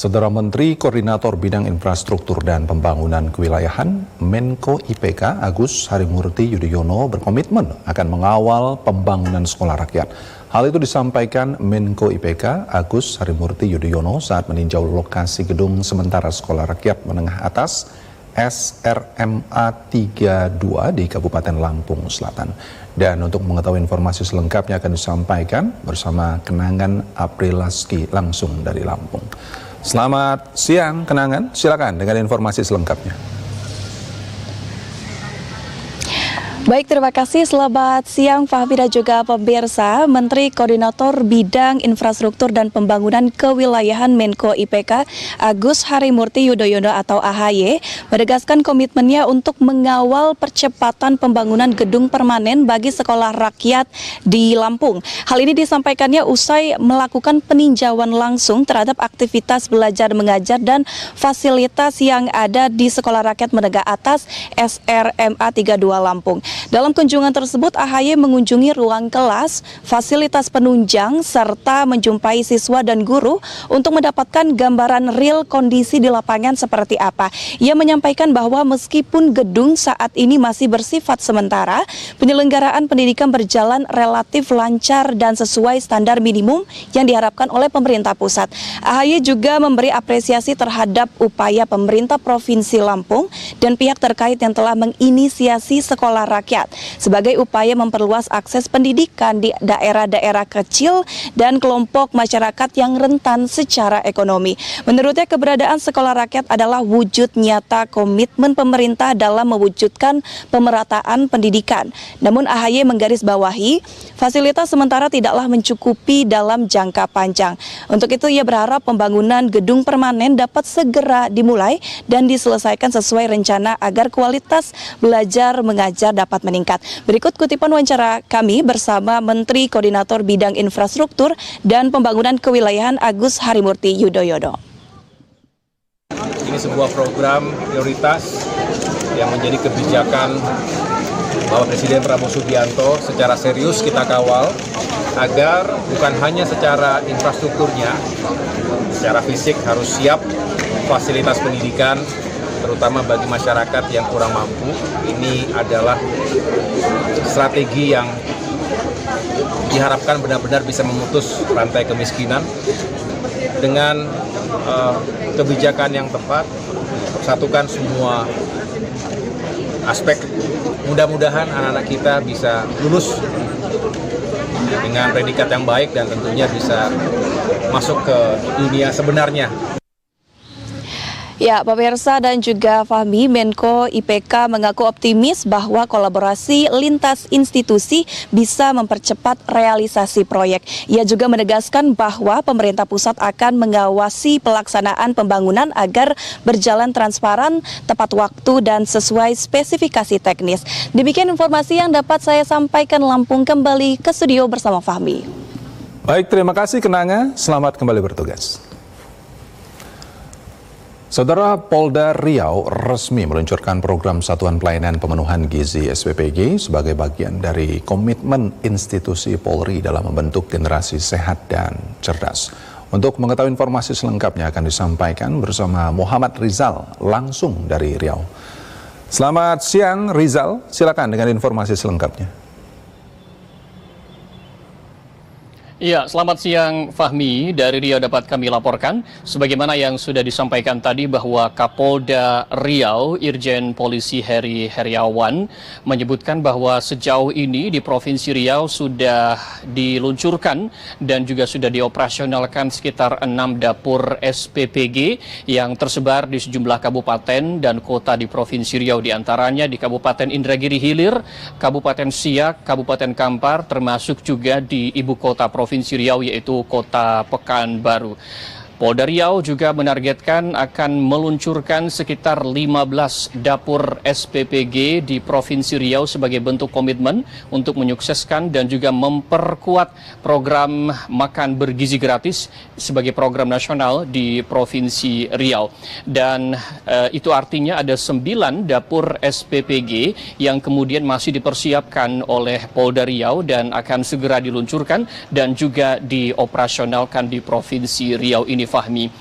Saudara Menteri Koordinator Bidang Infrastruktur dan Pembangunan Kewilayahan Menko IPK Agus Harimurti Yudhoyono berkomitmen akan mengawal pembangunan sekolah rakyat. Hal itu disampaikan Menko IPK Agus Harimurti Yudhoyono saat meninjau lokasi gedung sementara Sekolah Rakyat Menengah Atas SRMA 32 di Kabupaten Lampung Selatan. Dan untuk mengetahui informasi selengkapnya akan disampaikan bersama Kenangan Aprilaski langsung dari Lampung. Selamat siang Kenangan, silakan dengan informasi selengkapnya. Baik, terima kasih. Selamat siang Fahmi dan juga pemirsa. Menteri Koordinator Bidang Infrastruktur dan Pembangunan Kewilayahan Menko IPK Agus Harimurti Yudhoyono atau AHY menegaskan komitmennya untuk mengawal percepatan pembangunan gedung permanen bagi sekolah rakyat di Lampung. Hal ini disampaikannya usai melakukan peninjauan langsung terhadap aktivitas belajar mengajar dan fasilitas yang ada di Sekolah Rakyat Menengah Atas SRMA 32 Lampung. Dalam kunjungan tersebut, AHY mengunjungi ruang kelas, fasilitas penunjang, serta menjumpai siswa dan guru untuk mendapatkan gambaran real kondisi di lapangan seperti apa. Ia menyampaikan bahwa meskipun gedung saat ini masih bersifat sementara, penyelenggaraan pendidikan berjalan relatif lancar dan sesuai standar minimum yang diharapkan oleh pemerintah pusat. AHY juga memberi apresiasi terhadap upaya pemerintah Provinsi Lampung dan pihak terkait yang telah menginisiasi sekolah rakyat sebagai upaya memperluas akses pendidikan di daerah-daerah kecil dan kelompok masyarakat yang rentan secara ekonomi. Menurutnya, keberadaan sekolah rakyat adalah wujud nyata komitmen pemerintah dalam mewujudkan pemerataan pendidikan. Namun AHY menggarisbawahi, fasilitas sementara tidaklah mencukupi dalam jangka panjang. Untuk itu ia berharap pembangunan gedung permanen dapat segera dimulai dan diselesaikan sesuai rencana agar kualitas belajar mengajar dapat meningkat. Berikut kutipan wawancara kami bersama Menteri Koordinator Bidang Infrastruktur dan Pembangunan Kewilayahan Agus Harimurti Yudhoyono. Ini sebuah program prioritas yang menjadi kebijakan Bapak Presiden Prabowo Subianto. Secara serius kita kawal agar bukan hanya secara infrastrukturnya, secara fisik harus siap fasilitas pendidikan, terutama bagi masyarakat yang kurang mampu. Ini adalah strategi yang diharapkan benar-benar bisa memutus rantai kemiskinan dengan kebijakan yang tepat, satukan semua aspek. Mudah-mudahan anak-anak kita bisa lulus dengan predikat yang baik dan tentunya bisa masuk ke dunia sebenarnya. Ya, pemirsa dan juga Fahmi, Menko IPK mengaku optimis bahwa kolaborasi lintas institusi bisa mempercepat realisasi proyek. Ia juga menegaskan bahwa pemerintah pusat akan mengawasi pelaksanaan pembangunan agar berjalan transparan, tepat waktu, dan sesuai spesifikasi teknis. Demikian informasi yang dapat saya sampaikan. Lampung kembali ke studio bersama Fahmi. Baik, terima kasih Kenanga. Selamat kembali bertugas. Saudara, Polda Riau resmi meluncurkan program Satuan Pelayanan Pemenuhan Gizi SPPG sebagai bagian dari komitmen institusi Polri dalam membentuk generasi sehat dan cerdas. Untuk mengetahui informasi selengkapnya akan disampaikan bersama Muhammad Rizal langsung dari Riau. Selamat siang Rizal, silakan dengan informasi selengkapnya. Ya, selamat siang Fahmi. Dari Riau dapat kami laporkan, sebagaimana yang sudah disampaikan tadi bahwa Kapolda Riau, Irjen Polisi Heri Heriawan, menyebutkan bahwa sejauh ini di Provinsi Riau sudah diluncurkan dan juga sudah dioperasionalkan sekitar 6 dapur SPPG yang tersebar di sejumlah kabupaten dan kota di Provinsi Riau, diantaranya di Kabupaten Indragiri Hilir, Kabupaten Siak, Kabupaten Kampar, termasuk juga di ibu kota Provinsi Riau yaitu Kota Pekanbaru. Polda Riau juga menargetkan akan meluncurkan sekitar 15 dapur SPPG di Provinsi Riau sebagai bentuk komitmen untuk menyukseskan dan juga memperkuat program makan bergizi gratis sebagai program nasional di Provinsi Riau. Dan itu artinya ada 9 dapur SPPG yang kemudian masih dipersiapkan oleh Polda Riau dan akan segera diluncurkan dan juga dioperasionalkan di Provinsi Riau ini. ini, Fahmi.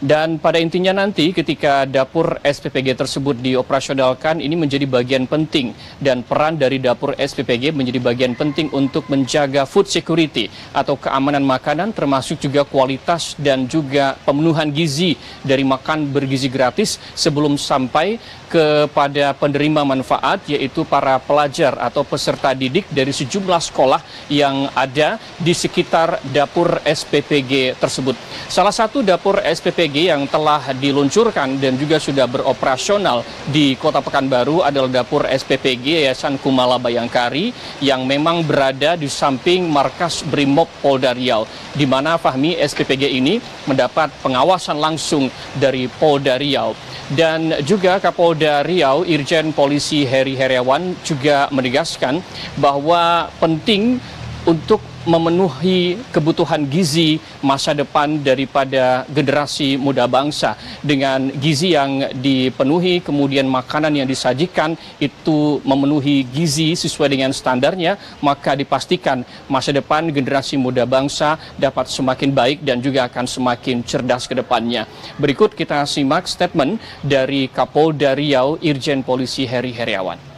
Dan pada intinya nanti ketika dapur SPPG tersebut dioperasionalkan, ini menjadi bagian penting, dan peran dari dapur SPPG menjadi bagian penting untuk menjaga food security atau keamanan makanan, termasuk juga kualitas dan juga pemenuhan gizi dari makan bergizi gratis sebelum sampai kepada penerima manfaat, yaitu para pelajar atau peserta didik dari sejumlah sekolah yang ada di sekitar dapur SPPG tersebut. Salah satu dapur SPPG yang telah diluncurkan dan juga sudah beroperasional di Kota Pekanbaru adalah dapur SPPG Yayasan Kumala Bayangkari yang memang berada di samping markas Brimob Polda Riau, di mana, Fahmi, SPPG ini mendapat pengawasan langsung dari Polda Riau. Dan juga Kapolda Riau Irjen Polisi Heri Heriawan juga menegaskan bahwa penting untuk memenuhi kebutuhan gizi masa depan daripada generasi muda bangsa. Dengan gizi yang dipenuhi, kemudian makanan yang disajikan itu memenuhi gizi sesuai dengan standarnya, maka dipastikan masa depan generasi muda bangsa dapat semakin baik dan juga akan semakin cerdas ke depannya. Berikut kita simak statement dari Kapolda Riau Irjen Polisi Heri Heriawan.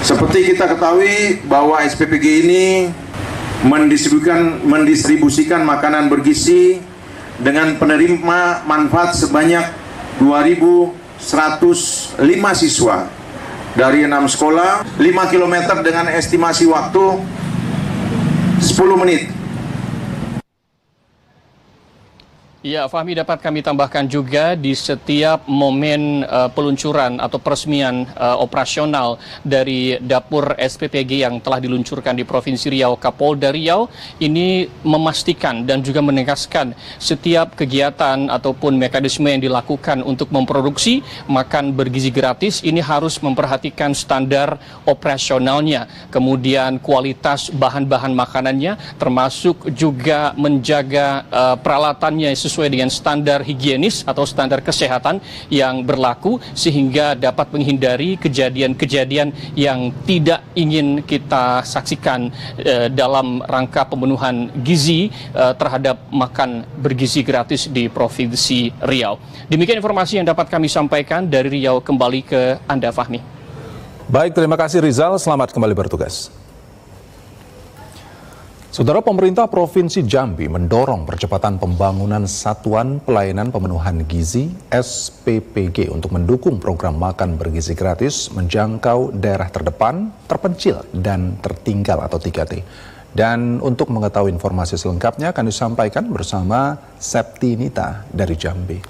Seperti kita ketahui bahwa SPPG ini mendistribusikan makanan bergizi dengan penerima manfaat sebanyak 2.105 siswa dari 6 sekolah, 5 km dengan estimasi waktu 10 menit. Ya, Fahmi, dapat kami tambahkan juga di setiap momen peluncuran atau peresmian operasional dari dapur SPPG yang telah diluncurkan di Provinsi Riau, Kapolda Riau ini memastikan dan juga menegaskan setiap kegiatan ataupun mekanisme yang dilakukan untuk memproduksi makan bergizi gratis ini harus memperhatikan standar operasionalnya, kemudian kualitas bahan-bahan makanannya, termasuk juga menjaga peralatannya sesuai dengan standar higienis atau standar kesehatan yang berlaku, sehingga dapat menghindari kejadian-kejadian yang tidak ingin kita saksikan dalam rangka pemenuhan gizi terhadap makan bergizi gratis di Provinsi Riau. Demikian informasi yang dapat kami sampaikan dari Riau. Kembali ke Anda, Fahmi. Baik, terima kasih Rizal. Selamat kembali bertugas. Saudara, pemerintah Provinsi Jambi mendorong percepatan pembangunan Satuan Pelayanan Pemenuhan Gizi SPPG untuk mendukung program makan bergizi gratis menjangkau daerah terdepan, terpencil, dan tertinggal atau 3T. Dan untuk mengetahui informasi selengkapnya akan disampaikan bersama Septi Nita dari Jambi.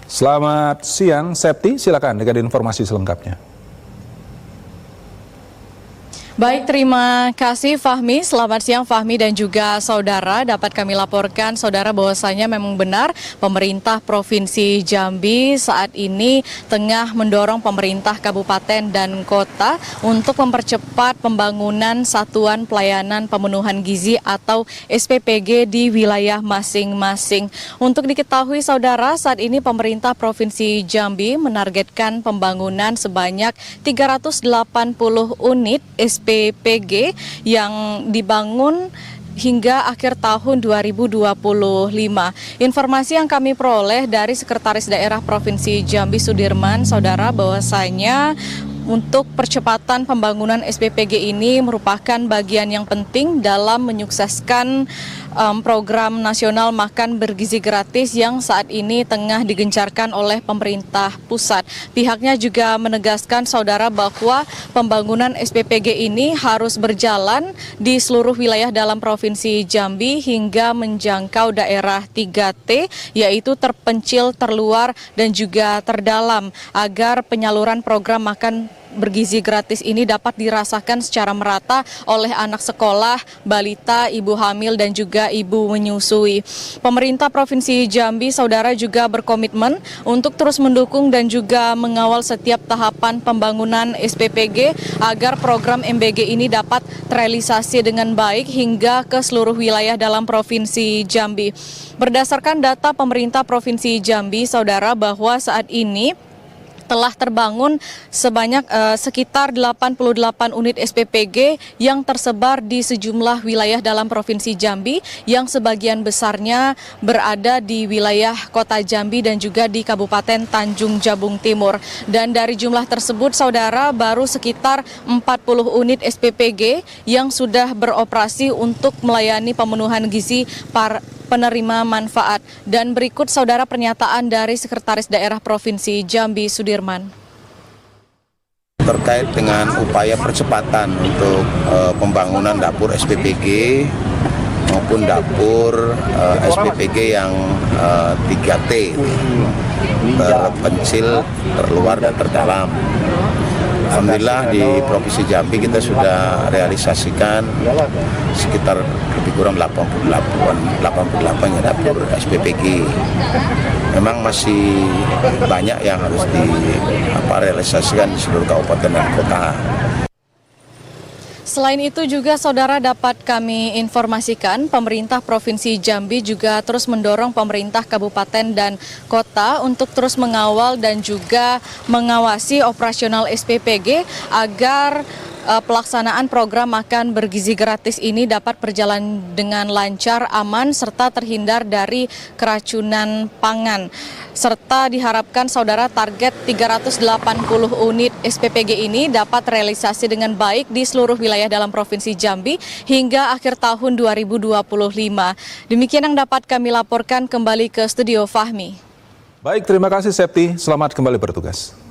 Selamat siang, Septi. Silakan dengan informasi selengkapnya. Baik, terima kasih Fahmi. Selamat siang Fahmi dan juga saudara. Dapat kami laporkan saudara bahwasanya memang benar pemerintah Provinsi Jambi saat ini tengah mendorong pemerintah kabupaten dan kota untuk mempercepat pembangunan Satuan Pelayanan Pemenuhan Gizi atau SPPG di wilayah masing-masing. Untuk diketahui saudara, saat ini pemerintah Provinsi Jambi menargetkan pembangunan sebanyak 380 unit SPPG yang dibangun hingga akhir tahun 2025. Informasi yang kami peroleh dari Sekretaris Daerah Provinsi Jambi Sudirman, saudara, bahwasanya untuk percepatan pembangunan SPPG ini merupakan bagian yang penting dalam menyukseskan program nasional makan bergizi gratis yang saat ini tengah digencarkan oleh pemerintah pusat. Pihaknya juga menegaskan saudara bahwa pembangunan SPPG ini harus berjalan di seluruh wilayah dalam Provinsi Jambi hingga menjangkau daerah 3T, yaitu terpencil, terluar, dan juga terdalam, agar penyaluran program makan bergizi gratis ini dapat dirasakan secara merata oleh anak sekolah, balita, ibu hamil, dan juga ibu menyusui. Pemerintah Provinsi Jambi, saudara, juga berkomitmen untuk terus mendukung dan juga mengawal setiap tahapan pembangunan SPPG agar program MBG ini dapat terrealisasi dengan baik hingga ke seluruh wilayah dalam Provinsi Jambi. Berdasarkan data pemerintah Provinsi Jambi, saudara, bahwa saat ini telah terbangun sebanyak sekitar 88 unit SPPG yang tersebar di sejumlah wilayah dalam Provinsi Jambi yang sebagian besarnya berada di wilayah Kota Jambi dan juga di Kabupaten Tanjung Jabung Timur. Dan dari jumlah tersebut, saudara, baru sekitar 40 unit SPPG yang sudah beroperasi untuk melayani pemenuhan gizi para penerima manfaat. Dan berikut, saudara, pernyataan dari Sekretaris Daerah Provinsi Jambi Sudirman. Terkait dengan upaya percepatan untuk pembangunan dapur SPPG maupun dapur SPPG yang 3T, terpencil, terluar, dan terdalam. Alhamdulillah di Provinsi Jambi kita sudah realisasikan sekitar lebih kurang 88 ya dapur SPPG. Memang masih banyak yang harus direalisasikan di seluruh kabupaten dan kota. Selain itu juga, saudara, dapat kami informasikan pemerintah Provinsi Jambi juga terus mendorong pemerintah kabupaten dan kota untuk terus mengawal dan juga mengawasi operasional SPPG agar pelaksanaan program makan bergizi gratis ini dapat berjalan dengan lancar, aman, serta terhindar dari keracunan pangan. Serta diharapkan, saudara, target 380 unit SPPG ini dapat realisasi dengan baik di seluruh wilayah dalam Provinsi Jambi hingga akhir tahun 2025. Demikian yang dapat kami laporkan. Kembali ke studio Fahmi. Baik, terima kasih Septi. Selamat kembali bertugas.